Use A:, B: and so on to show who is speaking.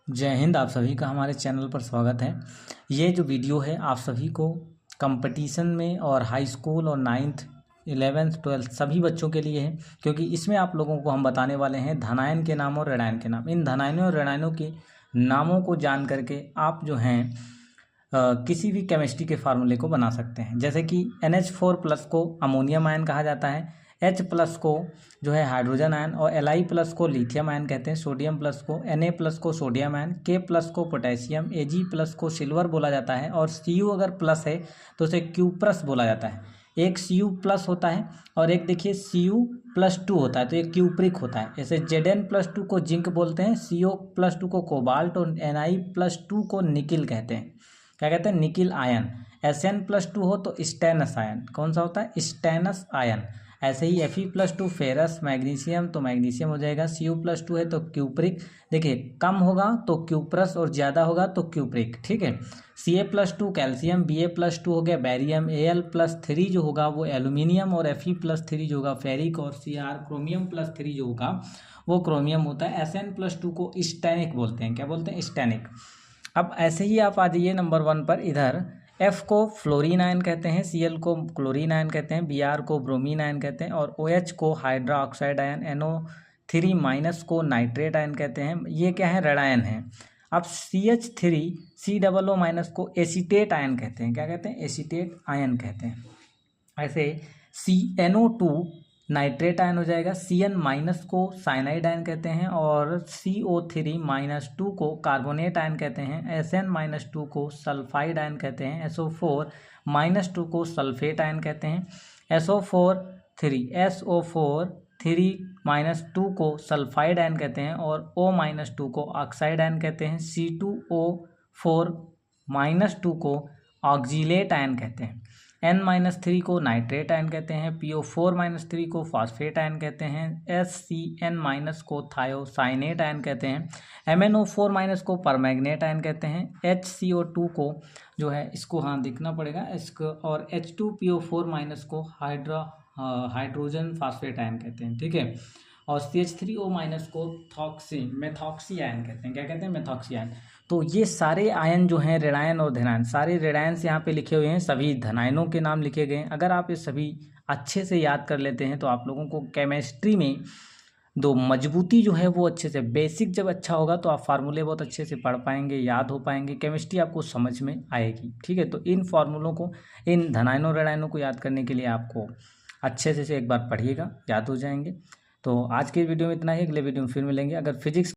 A: जय हिंद। आप सभी का हमारे चैनल पर स्वागत है। ये जो वीडियो है आप सभी को कंपटीशन में और हाई स्कूल और 9th 11th 12th सभी बच्चों के लिए है, क्योंकि इसमें आप लोगों को हम बताने वाले हैं धनायन के नाम और ऋणायन के नाम। इन धनायनों और ऋणायनों के नामों को जान करके आप जो हैं किसी भी केमिस्ट्री के फार्मूले को बना सकते हैं। जैसे कि NH4+ को अमोनियम आयन कहा जाता है, H+ को जो है हाइड्रोजन आयन, और Li+ को लिथियम आयन कहते हैं, सोडियम प्लस को Na+ को सोडियम आयन, K+ को पोटेशियम, Ag+ को सिल्वर बोला जाता है, और Cu अगर प्लस है तो उसे Cu+ बोला जाता है। एक Cu+ होता है और एक देखिए Cu+2 होता है, तो एक क्यूप्रिक होता है। जैसे Zn+2 को जिंक बोलते हैं, CO+2 को कोबाल्ट और Ni+2 को निकिल कहते हैं। क्या कहते हैं? Nickel ion. Sn+2 हो तो स्टेनस आयन। कौन सा होता है? Stannous ion. ऐसे ही Fe+2 फेरस, मैग्नीशियम तो मैग्नीशियम हो जाएगा। Cu+2 है तो क्यूप्रिक। देखिए कम होगा तो क्यूप्रस और ज़्यादा होगा तो क्यूप्रिक। ठीक है। Ca+2 कैल्शियम, Ba+2 हो गया बैरियम, Al+3 जो होगा वो एल्यूमिनियम, और Fe+3 जो होगा फेरिक, और Cr क्रोमियम+3 जो होगा वो क्रोमियम होता है। Sn+2 को स्टेनिक बोलते हैं। क्या बोलते हैं? स्टेनिक। अब ऐसे ही आप आ जाइए नंबर 1 पर। इधर F को फ्लोरीन आयन कहते हैं, Cl को क्लोरीन आयन कहते हैं, Br को ब्रोमीन आयन कहते हैं, और OH को हाइड्रा ऑक्साइड आयन, NO3- को नाइट्रेट आयन कहते हैं। ये क्या है? ऋणायन है। अब CH3COO- को एसीटेट आयन कहते हैं। क्या कहते हैं? एसीटेट आयन कहते हैं। ऐसे CNO2 नाइट्रेट आयन हो जाएगा, Cn- को साइनाइड आयन कहते हैं, और CO3- को कार्बोनेट आयन कहते हैं, Sn- को सल्फाइड आयन कहते हैं, SO4- को सल्फेट आयन कहते हैं, SO4 को सल्फाइड आयन कहते हैं, और O- को ऑक्साइड आयन कहते हैं, C2O4- को ऑक्जीलेट आयन कहते हैं, N-3 को नाइट्रेट आयन कहते हैं, PO4- को फॉस्फेट आयन कहते हैं, SCN- को थायोसाइनेट आयन कहते हैं, MnO4- को परमैंगनेट आयन कहते हैं, HCO2 को जो है इसको देखना पड़ेगा इसको, और H2PO4- को हाइड्रोजन फॉस्फेट आयन कहते हैं। ठीक है। और CH3O- को मेथॉक्सी आयन कहते हैं। क्या कहते हैं? Methoxy ion. तो ये सारे आयन जो हैं ऋणायन और धनायन, सारे ऋणायन से यहाँ पे लिखे हुए हैं, सभी धनायनों के नाम लिखे गए हैं। अगर आप ये सभी अच्छे से याद कर लेते हैं तो आप लोगों को केमिस्ट्री में दो मजबूती जो है वो अच्छे से, बेसिक जब अच्छा होगा तो आप फार्मूले बहुत अच्छे से पढ़ पाएंगे, याद हो पाएंगे, केमिस्ट्री आपको समझ में आएगी। ठीक है। तो इन फार्मूलों को, इन धनायनों ऋणायनों को याद करने के लिए आपको अच्छे से एक बार पढ़िएगा, याद हो जाएंगे। तो आज के वीडियो में इतना ही। अगले वीडियो में फिर मिलेंगे। अगर फिजिक्स